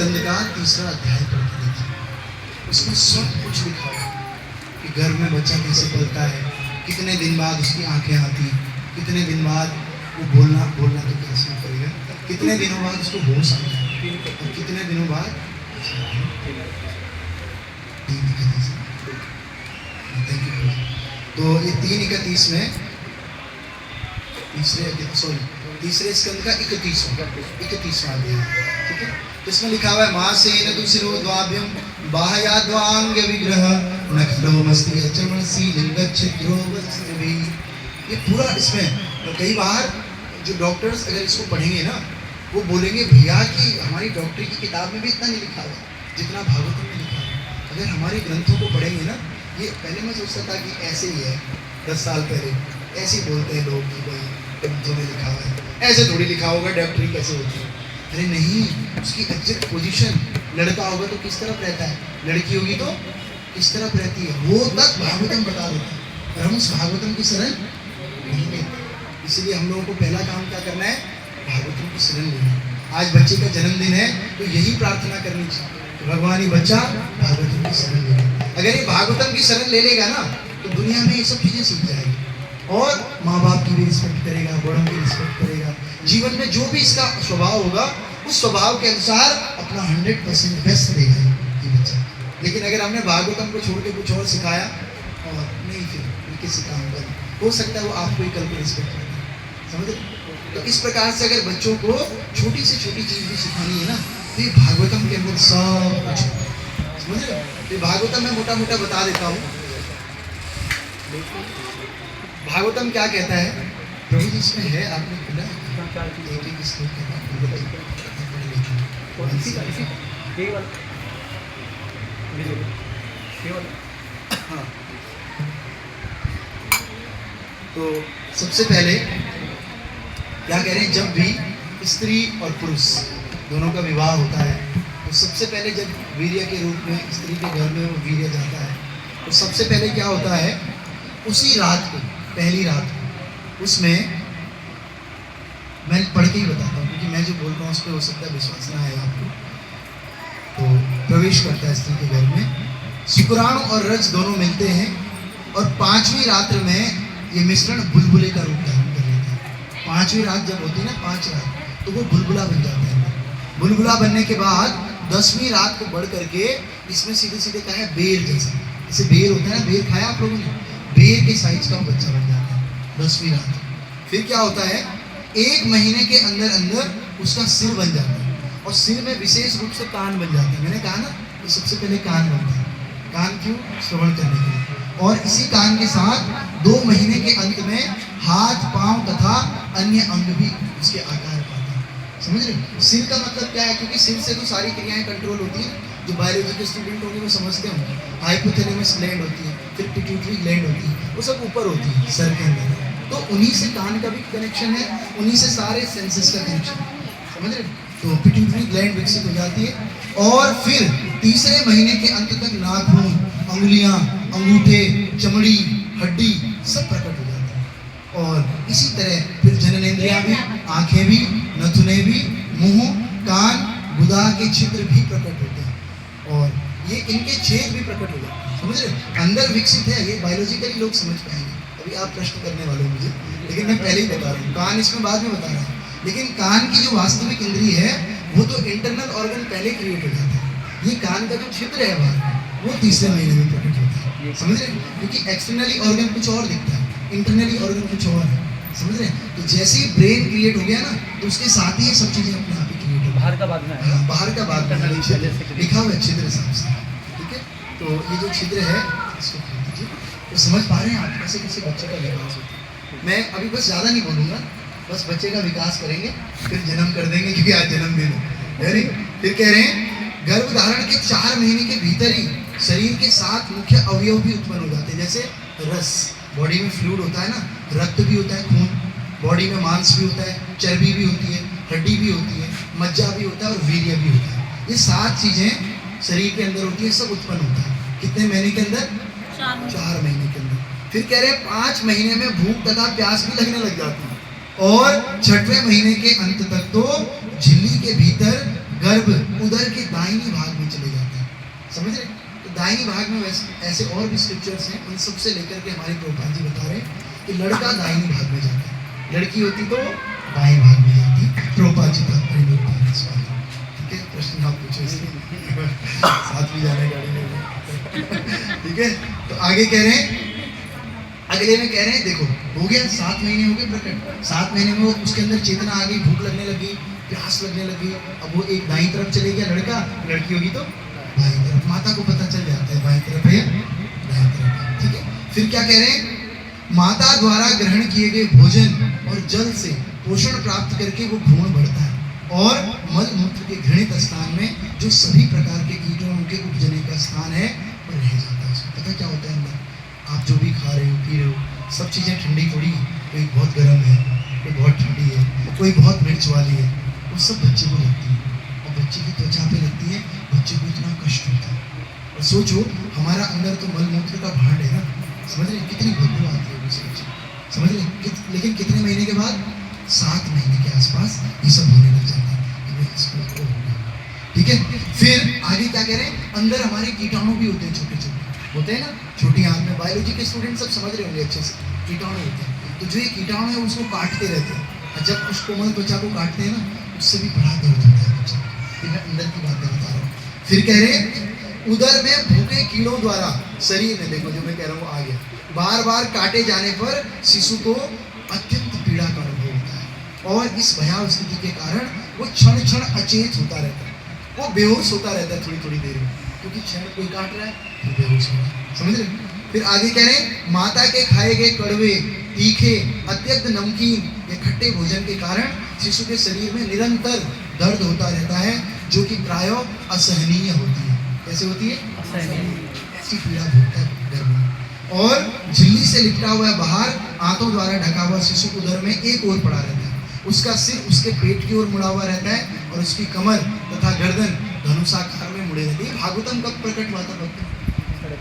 स्कंद का 3रा अध्याय पढ़ के देखिए, उसमें सब कुछ लिखा हुआ कि गर्भ में बच्चा कैसे पलता है, कितने दिन बाद उसकी आंखें आती, कितने दिन बाद वो बोलना तो कैसे करेगा, कितने दिनों बाद उसको होश आता है और कितने दिनों बाद 3:31। तो ये 3:31 में तीसरे स्कंद का 31वां अध्याय, ठीक है। तो इसमें लिखा हुआ है मासेन तुसिरो द्वाभ्यम बाह्याद्वांग विग्रह नखलो मस्ति चमसी लिंगच्छिद्रो वस्त्रभी। ये पूरा इसमें तो कई बार जो डॉक्टर्स अगर इसको पढ़ेंगे ना, वो बोलेंगे भैया कि हमारी डॉक्टरी की किताब में भी इतना नहीं लिखा हुआ जितना भागवतम में लिखा हुआ। अगर हमारे ग्रंथों को पढ़ेंगे ना, ये पहले मैं सोचता था कि ऐसे ही है, 10 साल पहले ऐसे ही बोलते हैं लोग कि भाई ग्रंथों में लिखा हुआ है, ऐसे थोड़ी लिखा होगा डॉक्टरी कैसे होती है। अरे नहीं, उसकी एग्जैक्ट पोजीशन, लड़का होगा तो किस तरफ रहता है, लड़की होगी तो किस तरफ रहती है, वो तक भागवतम बता देता है। और हम उस भागवतम की शरण नहीं लेते, इसलिए हम लोगों को पहला काम क्या करना है, भागवतम की शरण लेना। आज बच्चे का जन्मदिन है तो यही प्रार्थना करनी चाहिए, भगवान ये बच्चा भागवतम की शरण ले। अगर ये भागवतम की शरण ले लेगा ना, तो दुनिया में ये सब चीजें सीख जाएगी और माँ बाप की भी रिस्पेक्ट करेगा, बड़ों की रिस्पेक्ट करेगा। जीवन में जो भी इसका स्वभाव होगा, उस स्वभाव के अनुसार अपना 100% बेस्ट देगा ये बच्चा। लेकिन अगर हमने भागवतम को छोड़ के कुछ और सिखाया और नहीं, फिर किसी काम का हो सकता है वो आपको ही कल को रिस्पेक्ट करेगा, समझ। तो इस प्रकार से अगर बच्चों को छोटी से छोटी चीज भी सिखानी है ना, तो ये भागवतम के अंदर सब कुछ समझ रहे हो। तो भागवतम में मोटा मोटा बता देता हूँ। भागवतम क्या कहता है, प्रभु जी इसमें है, आपने खुला एक श्लोक हाँ। तो सबसे पहले क्या कह रहे हैं, जब भी स्त्री और पुरुष दोनों का विवाह होता है, तो सबसे पहले जब वीर्य के रूप में स्त्री के घर में वो वीर्य जाता है, तो सबसे पहले क्या होता है, उसी रात को, पहली रात को, उसमें मैं पढ़ के ही बताता हूँ क्योंकि मैं जो बोल रहा हूँ उस पर हो सकता है विश्वास ना आए आपको। तो प्रवेश करता है स्त्री के घर में, शुक्राणु और रज दोनों मिलते हैं और 5वीं रात्र में ये मिश्रण बुलबुले का रूप धारण कर लेता है। 5वीं रात जब होती है ना, 5 रात, तो वो बुलबुला बन जाता है। बुलबुला बनने के बाद 10वीं रात को बढ़ करके इसमें सीधे सीधे क्या है, बेर जैसा, जैसे बेर होता है ना, बेर खाया आप लोगों ने, बेर के साइज का बच्चा बन जाता है 10वीं रात। फिर क्या होता है, 1 महीने के अंदर अंदर उसका सिर बन जाता है और सिर में विशेष रूप से कान बन जाते हैं। मैंने कहा ना कि सबसे पहले कान बनता है। कान क्यों, श्रवण करने के लिए। और इसी कान के साथ 2 महीने के अंत में हाथ, पांव तथा अन्य अंग भी उसके आकार पाते हैं, समझ रहे। सिर का मतलब क्या है, क्योंकि सिर से तो सारी क्रियाएं कंट्रोल होती हैं। जो बायोलॉजी के स्टूडेंट होंगे वो समझते होंगे, हाइपोथैलेमस ग्लैंड होती है, फिर पिट्यूटरी ग्लैंड होती है, वो सब ऊपर होती है सर के अंदर। तो उन्हीं से कान का भी कनेक्शन है, उन्हीं से सारे सेंसेस का कनेक्शन है, समझ रहे। तो पिट्यूटरी ग्लैंड विकसित हो जाती है और फिर 3रे महीने के अंत तक नाखून, अंगुलियां, अंगूठे, चमड़ी, हड्डी सब प्रकट हो जाते हैं। और इसी तरह फिर जननेंद्रियां भी, आंखें भी, नथुने भी, मुंह, कान, गुदा के छिद्र भी प्रकट होते हैं और ये इनके छेद भी प्रकट हो जाते हैं, समझ रहे। अंदर विकसित है, ये बायोलॉजिकली लोग समझ पाएंगे। अभी आप प्रश्न करने वाले हो मुझे, लेकिन मैं पहले ही बता रहा हूँ, कान इसमें बाद में बता रहा हूँ। लेकिन कान की जो वास्तविक इंद्री है, वो तो इंटरनल ऑर्गन पहले क्रिएट हो जाता है। ये कान का जो छिद्र है बाहर, वो 3रे महीने में प्रकट होता है, समझ रहे। क्योंकि एक्सटर्नली ऑर्गन कुछ और दिखता है, इंटरनली ऑर्गन कुछ और है, समझ रहे। तो जैसे ही ब्रेन क्रिएट हो गया ना, तो उसके साथ ही ये सब चीजें अपने आप ही क्रिएट हो, बाहर का बाद में, हाँ बाहर का बाद में लिखा हुआ है छिद्र हिसाब से, ठीक है। तो ये जो छिद्र है इसको खोल दीजिए। तो समझ पा रहे हैं आप कैसे कैसे बच्चे का विकास होता है। मैं अभी बस ज़्यादा नहीं बोलूँगा, बस बच्चे का विकास करेंगे, फिर जन्म कर देंगे क्योंकि आज जन्मदिन है। फिर कह रहे हैं गर्भ धारण के 4 महीने के भीतर ही शरीर के 7 मुख्य अवयव भी उत्पन्न हो जाते हैं। जैसे रस, बॉडी में फ्लूइड होता है ना, रक्त भी होता है, खून, बॉडी में मांस भी होता है, चर्बी भी होती है, हड्डी भी होती है, मज्जा भी होता है और वीर्य भी होता है। ये 7 चीजें शरीर के अंदर होती है, सब उत्पन्न होता है। कितने महीने के अंदर, 4 महीने के अंदर। फिर कह रहे हैं 5 महीने में भूख तथा प्यास भी लगने लग जाती है और 6वें महीने के अंत तक तो झिल्ली के भीतर गर्भ उदर के दाहिनी भाग में चले जाते हैं। समझ रहे? तो दाहिनी भाग में ऐसे और भी स्क्रिप्चर्स हैं, उन सबसे लेकर के हमारे प्रभुपाद जी बता रहे हैं कि लड़का दाहिनी भाग में जाता है, लड़की होती तो बाएं भाग में जाती। प्रभुपाद जी तात्पर्य में बता रहे हैं। ठीक है, प्रश्न आप पूछो इसलिए साथ में जाने गाड़ी में। ठीक है, तो आगे कह रहे हैं, अगले में कह रहे हैं देखो हो गया 7 महीने हो गए प्रकट, 7 महीने में वो उसके अंदर चेतना आ गई, भूख लगने लगी, प्यास लगने लगी। अब वो एक दाईं तरफ चले गया लड़का, लड़की होगी तो बाईं तरफ। माता को पता चल जाता है बाईं तरफ है दाईं तरफ। ठीक है, फिर क्या कह रहे हैं, माता द्वारा ग्रहण किए गए भोजन और जल से पोषण प्राप्त करके वो भ्रूण बढ़ता है और मल मूत्र के घृणित स्थान में जो सभी प्रकार के कीटों के उपजने का स्थान है वो रह जाता है। उसको पता क्या होता है अंदर, आप जो भी खा रहे हो पी रहे हो सब चीज़ें ठंडी थोड़ी, कोई बहुत गर्म है, कोई बहुत ठंडी है, कोई बहुत मिर्च वाली है, वो सब बच्चे को लगती है और बच्चे की त्वचा पे लगती है, बच्चे को इतना कष्ट होता है। और सोचो हमारा अंदर तो मल मूत्र का भांड है ना, समझ रहे कितनी बदबू आती है सोचो, समझ रहे। लेकिन कितने महीने के बाद, 7 महीने के आसपास ये सब होने लग जाता है। ठीक है, फिर आगे क्या कह रहे हैं, अंदर हमारे कीटाणु भी होते हैं, छोटे छोटे होते हैं ना, छोटी आंत में। बायोलॉजी के स्टूडेंट सब समझ रहे होंगे अच्छे से, कीटाणु होते हैं। तो जो ये कीटाणु है उसको काटते रहते हैं, और जब उस कोमल त्वचा को काटते हैं ना, उससे भी बड़ा दर्द होता है बच्चा। मैं अंदर की बात बता रहा हूँ। फिर कह रहे हैं उदर में भूखे कीड़ों द्वारा शरीर में, देखो जो मैं कह रहा हूँ आ गया, बार बार काटे जाने पर शिशु को अत्यंत पीड़ा का अनुभव होता है और इस भयावह स्थिति के कारण वो क्षण क्षण अचेत होता रहता है, वो बेहोश होता रहता है थोड़ी थोड़ी देर में, क्योंकि क्षण कोई काट रहा है तो बेहोश हो रहा है। समझ रहे? फिर आगे कह रहे हैं माता के खाए गए कड़वे, तीखे, अत्यंत नमकीन या खट्टे भोजन के कारण शिशु के शरीर में निरंतर दर्द होता रहता है, जो कि प्रायः असहनीय होती है। कैसे होती है? ऐसी पीड़ा भोगता है गर्भ में। और झिल्ली से लिपटा हुआ बाहर आंतों द्वारा ढका हुआ शिशु उदर में एक ओर पड़ा रहता है, उसका सिर उसके पेट की ओर मुड़ा हुआ रहता है और उसकी कमर तथा गर्दन धनुषाकार में मुड़े रहती है। भागवतम कब प्रकट हुआ था भक्तों?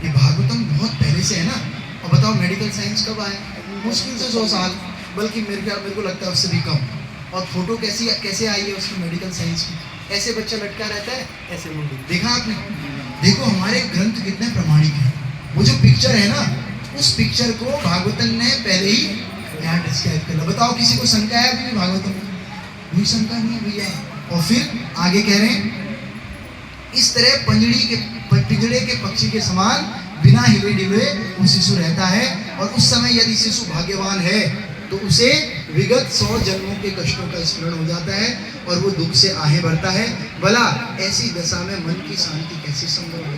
ये भागवतम बहुत पहले से है ना। और बताओ मेडिकल साइंस कब आया? मुश्किल से 100 साल, बल्कि मेरे को लगता है उससे भी कम। और फोटो कैसे आई है उसकी मेडिकल साइंस की? ऐसे बच्चा लटका रहता है, ऐसे मुंडी, देखा आपने? देखो हमारे ग्रंथ कितने प्रमाणिक हैं। वो जो पिक्चर है ना, उस पिक्चर को भागवतम ने पहले ही यहाँ डिस्क्राइब कर। बताओ किसी को शंका है अभी भागवतम में? कोई शंका नहीं है भैया। और फिर आगे कह रहे हैं इस तरह पिंजड़े के पक्षी के समान बिना हिले डुले वो शिशु रहता है। और उस समय यदि शिशु भाग्यवान है तो उसे विगत 100 जन्मों के कष्टों का स्मरण हो जाता है और वो दुख से आहें भरता है। भला ऐसी दशा में मन की शांति कैसे संभव है?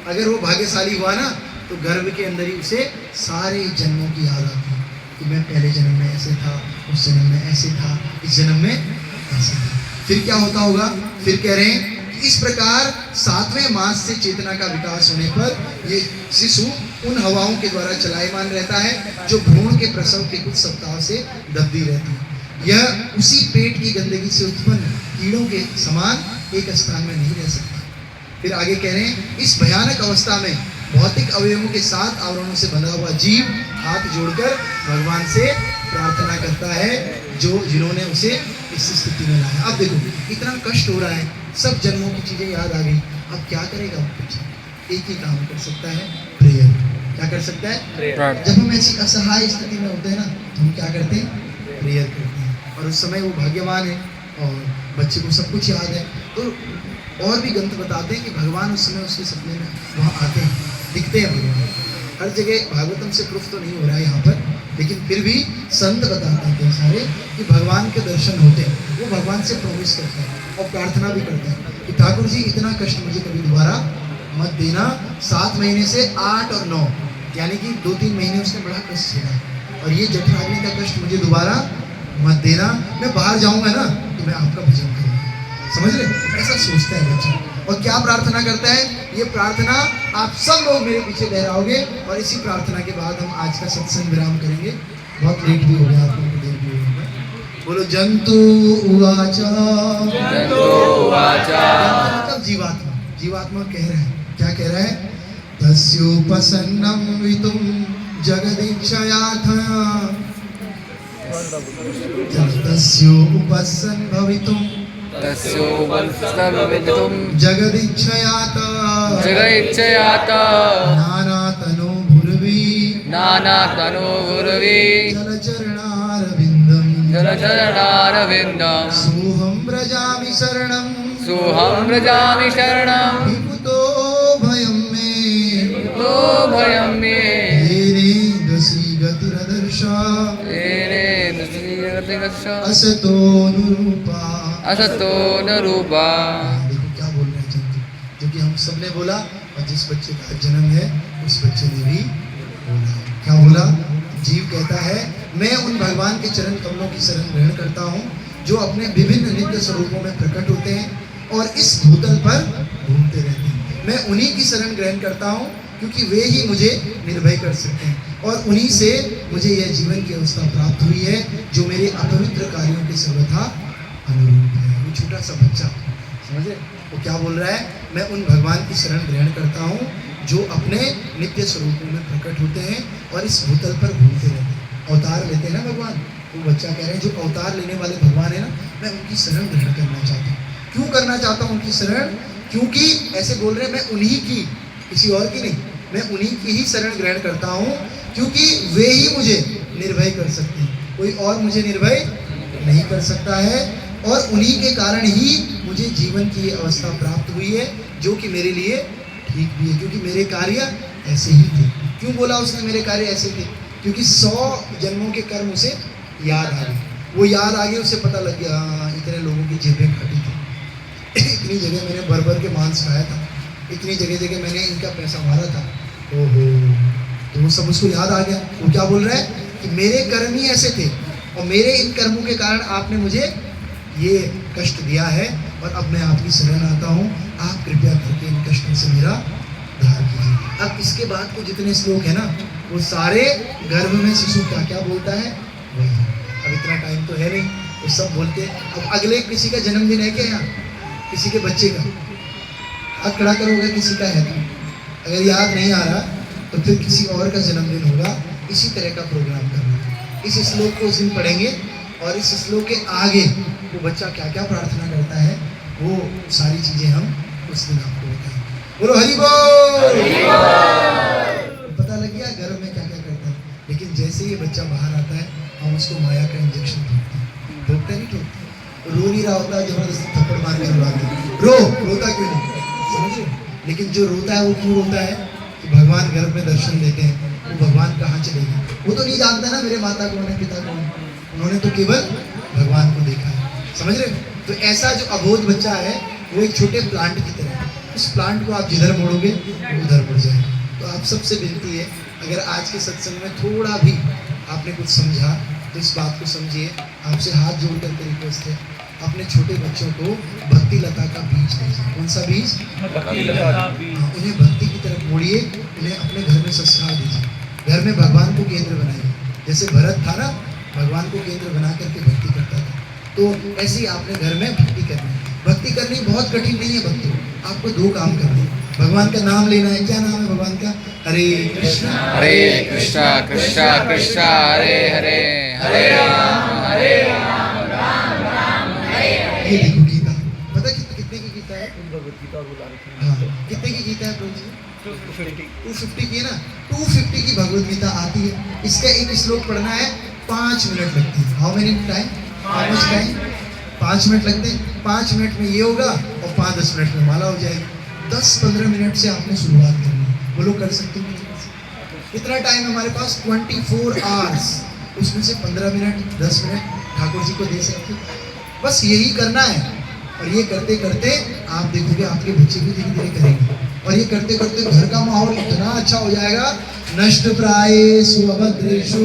अगर वो भाग्यशाली हुआ ना तो गर्भ के अंदर ही उसे सारे जन्मों की याद आती है कि मैं पहले जन्म में ऐसे था, उस जन्म में ऐसे था, इस जन्म में ऐसे था। फिर क्या होता होगा? फिर कह रहे हैं इस प्रकार 7वें मास से चेतना का विकास होने पर ये शिशु उन हवाओं के द्वारा चलायमान रहता है जो भ्रूण के प्रसव के कुछ सप्ताह से दबती रहती है। यह उसी पेट की गंदगी से उत्पन्न कीड़ों के समान एक स्थान में नहीं रह सकता। फिर आगे कह रहे हैं इस भयानक अवस्था में भौतिक अवयवों के 7 आवरणों से बंधा हुआ जीव हाथ जोड़कर भगवान से प्रार्थना करता है जिन्होंने उसे इस स्थिति में लाया। अब देखो इतना कष्ट हो रहा है, सब जन्मों की चीजें याद आ गई, अब क्या करेगा? एक ही काम कर सकता है, प्रेयर। क्या कर सकता है? प्रेयर। जब हम ऐसी असहाय स्थिति में होते हैं ना तो हम क्या करते हैं? प्रेयर करते हैं। और उस समय वो भाग्यवान है और बच्चे को सब कुछ याद है। तो और भी ग्रंथ बताते हैं कि भगवान उस समय उसके सपने में वहाँ आते हैं, दिखते हैं भगवान। हर जगह भागवतम से प्रूफ तो नहीं हो रहा है यहाँ पर, लेकिन फिर भी संत बताते हैं सारे कि भगवान के दर्शन होते हैं। वो भगवान से प्रॉमिस करते हैं और प्रार्थना भी करते हैं कि ठाकुर जी इतना कष्ट मुझे कभी दोबारा मत देना। 7 महीने से 8 और 9 यानी कि 2-3 महीने उसने बड़ा कष्ट झेला और ये जठराग्नि का कष्ट मुझे दोबारा मत देना। मैं बाहर जाऊंगा ना तो मैं आपका भजन करूँगा। समझ रहे? ऐसा सोचता है बच्चा। और क्या प्रार्थना करता है? ये प्रार्थना आप सब लोग मेरे पीछे लहराओगे और इसी प्रार्थना के बाद हम आज का सत्संग विराम करेंगे। बहुत लेट भी हो गया, आप लोगों को देर भी हो गया। बोलो जंतु उवाचा। जंतु उवाचा मतलब जीवात्मा। जीवात्मा कह रहा है, क्या कह रहा है? तस्योपसन्नं वितुं जगदीक्षयाथ तस्योपसन्न भवितुं तस्यो वंशविदितुं जगदिच्छयात जगैच्छयात नानातनो भुर्वी नानातनोर्वी जलचरणारविन्दम् जलचरणारविन्दं सोऽहं व्रजामि शरणं सोऽहं व्रजामि शरणं विमुतो भयं मे तो भयं मे येने दसी गतिरदर्शा येने दृष्टिगतिगच्छ असतो नुरूपा। असतो न रूपा। देखो क्या बोल रहे हैं जंतु, जो कि हम सबने बोला और जिस बच्चे का जन्म है उस बच्चे ने भी बोला। क्या बोला? जीव कहता है मैं उन भगवान के चरण कमलों की शरण ग्रहण करता हूँ जो अपने विभिन्न नित्य स्वरूपों में प्रकट होते हैं और इस भूतल पर घूमते रहते हैं। मैं उन्हीं की शरण ग्रहण करता हूँ क्योंकि वे ही मुझे निर्भय कर सकते हैं और उन्हीं से मुझे यह जीवन की अवस्था प्राप्त हुई है जो मेरे अपवित्र कार्यों के सर्वथा अनुरूप है। वो छोटा सा बच्चा समझे वो क्या बोल रहा है? मैं उन भगवान की शरण ग्रहण करता हूँ जो अपने नित्य स्वरूपों में प्रकट होते हैं और इस भूतल पर घूमते रहते हैं, अवतार लेते हैं ना भगवान। वो बच्चा कह रहे हैं जो अवतार लेने वाले भगवान है ना, मैं उनकी शरण ग्रहण करना चाहता हूँ। क्यों करना चाहता हूँ उनकी शरण? क्योंकि ऐसे बोल रहे हैं मैं उन्हीं की, किसी और की नहीं, मैं उन्हीं की ही शरण ग्रहण करता हूँ क्योंकि वे ही मुझे निर्भय कर सकते हैं, कोई और मुझे निर्भय नहीं कर सकता है और उन्हीं के कारण ही मुझे जीवन की ये अवस्था प्राप्त हुई है जो कि मेरे लिए ठीक भी है क्योंकि मेरे कार्य ऐसे ही थे। क्यों बोला उसने मेरे कार्य ऐसे थे? क्योंकि 100 जन्मों के कर्म उसे याद आ गए। वो याद आ गए, उसे पता लग गया हाँ इतने लोगों की जेबें काटी थी, इतनी जगह मैंने भर भर के मांस खाया था, इतनी जगह जगह मैंने इनका पैसा मारा था। ओहो, तो वो सब उसको याद आ गया। वो क्या बोल रहा है कि मेरे कर्म ही ऐसे थे और मेरे इन कर्मों के कारण आपने मुझे ये कष्ट दिया है और अब मैं आपकी शरण आता हूँ, आप कृपया करके इन कष्टों से मेरा उद्धार कीजिए। अब इसके बाद को जितने श्लोक है ना वो सारे गर्भ में शिशु क्या क्या बोलता है वही। अब इतना टाइम तो है नहीं तो सब बोलते हैं। अब अगले किसी का जन्मदिन है क्या यहाँ? किसी के बच्चे का हाथ खड़ा करोगे? किसी का है तो अगर याद नहीं आ रहा तो फिर किसी और का जन्मदिन होगा, इसी तरह का प्रोग्राम करना। इस श्लोक को उस दिन पढ़ेंगे और इस श्लोक के आगे वो बच्चा क्या क्या प्रार्थना करता है वो सारी चीजें हम उस दिन आपको बताएंगे। बोलो हरि बोल। पता लग गया गर्भ में क्या क्या करता है। लेकिन जैसे ये बच्चा बाहर आता है हम उसको माया का इंजेक्शन ठोकते हैं, ठोकते नहीं ठोकते, रो नहीं रहा होता, जबरदस्ती थप्पड़ मार के रुलाते हैं। रोता क्यों नहीं समझे? लेकिन जो रोता है वो क्यों रोता है कि भगवान गर्भ में दर्शन देते हैं, वो भगवान कहाँ चले गए? वो तो नहीं जानता ना मेरे माता कौन है पिता कौन है, उन्होंने तो केवल भगवान को देखा है। समझ रहे? तो ऐसा जो अबोध बच्चा है वो एक छोटे प्लांट की तरह है। इस प्लांट को आप जिधर मोड़ोगे उधर मुड़ जाएगा। तो आप सबसे विनती है अगर आज के सत्संग में थोड़ा भी आपने कुछ समझा तो इस बात को समझिए। आपसे हाथ जोड़ करके रिक्वेस्ट है अपने छोटे बच्चों को भक्ति लता का बीज दीजिए। कौन सा बीज? भक्ति लता। उन्हें भक्ति की तरफ मोड़िए, उन्हें अपने घर में संस्कार दीजिए, घर में भगवान को केंद्र बनाइए। जैसे भरत था ना भगवान को केंद्र बना करके भक्ति करता था, तो ऐसे ही आपने घर में भक्ति करनी है। भक्ति करनी बहुत कठिन नहीं है भक्ति, आपको 2 काम करने हैं। भगवान का नाम लेना है। क्या नाम है भगवान का? हरे कृष्णा कृष्णा कृष्णा हरे हरे, हरे राम राम राम हरे हरे। ये देखो गीता, पता कितने की गीता है? हाँ, कितने की गीता है प्रभु जी? 250 की है ना। 250 की भगवद गीता आती है। इसका एक श्लोक पढ़ना है 5 मिनट लगते हैं। How many time? 5 मिनट लगते हैं। 5 मिनट में ये होगा और 5-10 मिनट में माला हो जाएगी। 10-15 मिनट से आपने शुरुआत करनी है। वो लोग कर सकते हैं? कितना टाइम है हमारे पास? 24 आवर्स। उसमें से 15 मिनट 10 मिनट ठाकुर जी को दे सकते हैं। बस यही करना है और ये करते करते आप देखोगे आपके बच्चे भी धीरे धीरे करेंगे और ये करते करते घर का माहौल इतना अच्छा हो जाएगा। नष्ट प्रायेषु अभद्रेषु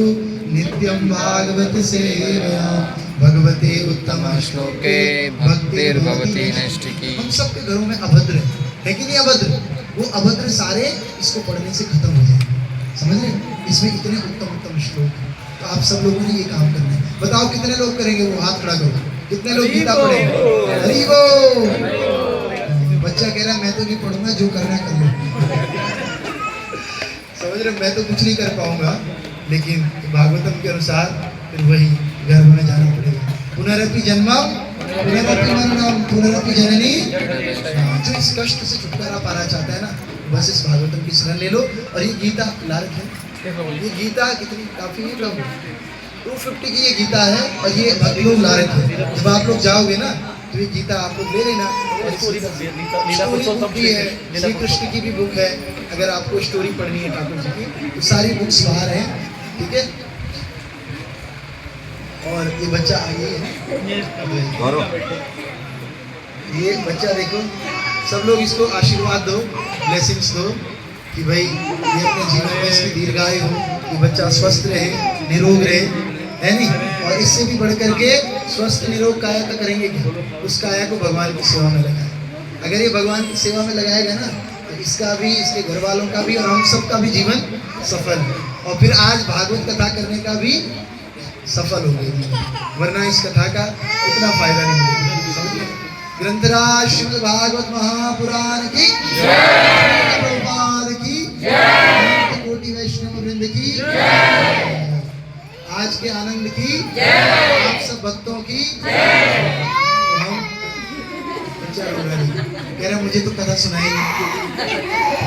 नित्यं भागवत सेवया भगवते उत्तम श्लोके भक्तिर्भवति नैष्ठिकी। हम सबके घरों में अभद्र है कि नहीं? अभद्र, वो अभद्र सारे इसको पढ़ने से खत्म हो जाएंगे। समझ रहे? इसमें इतने उत्तम श्लोक हैं। तो आप सब लोगों ने ये काम करना है। बताओ कितने लोग करेंगे? वो हाथ खड़ा करो। कितने लोग गीता पढ़ेंगे? हरि बोल। बच्चा कह रहा है मैं तो नहीं पढ़ूंगा, जो करना है कर लो। समझ रहे? मैं तो कुछ नहीं कर पाऊंगा, लेकिन भागवतम के अनुसार फिर वही गर्भ में जाना पड़ेगा। पुनरपि जन्मम पुनरपि मरणम पुनरपि जननी। जो इस कष्ट से छुटकारा पाना चाहता है ना, बस इस भागवतम की शरण ले लो। और ये गीता ला रखे, ये गीता कितनी काफी है, कम 250 की ये गीता है और ये भक्त लोग ला रखे हैं। जब आप लोग जाओगे ना तो ये गीता आप लोग ले लेना। और स्टोरी बुक भी है, श्री कृष्ण की भी बुक है। अगर आपको स्टोरी पढ़नी है ठाकुर जी की तो सारी बुक्स बाहर हैं, ठीक है। और ये बच्चा आगे है, ये बच्चा देखो, सब लोग इसको आशीर्वाद दो, ब्लेसिंग्स दो कि भाई ये अपने जीवन में इसकी दीर्घायु हो, ये बच्चा स्वस्थ रहे, निरोग रहे, है नहीं। और इससे भी बढ़ करके स्वस्थ निरोग काया का करेंगे क्या, उस काया को भगवान की सेवा में लगाए। अगर ये भगवान की सेवा में लगाएगा ना तो इसका भी, इसके घर वालों का भी और हम सबका भी जीवन सफल है। और फिर आज भागवत कथा करने का भी सफल हो गई, वरना इस कथा का इतना फायदा नहीं मिलेगा। ग्रंथराज श्रीमद् भागवत महापुराण की जय, प्रभुपाद की जय, कोटि वैष्णव वृंद की जय, आज के आनंद की जय, आप सब भक्तों की जय। हम बच्चा रो रहा है, कह रहा मुझे तो कथा सुनाई नहीं।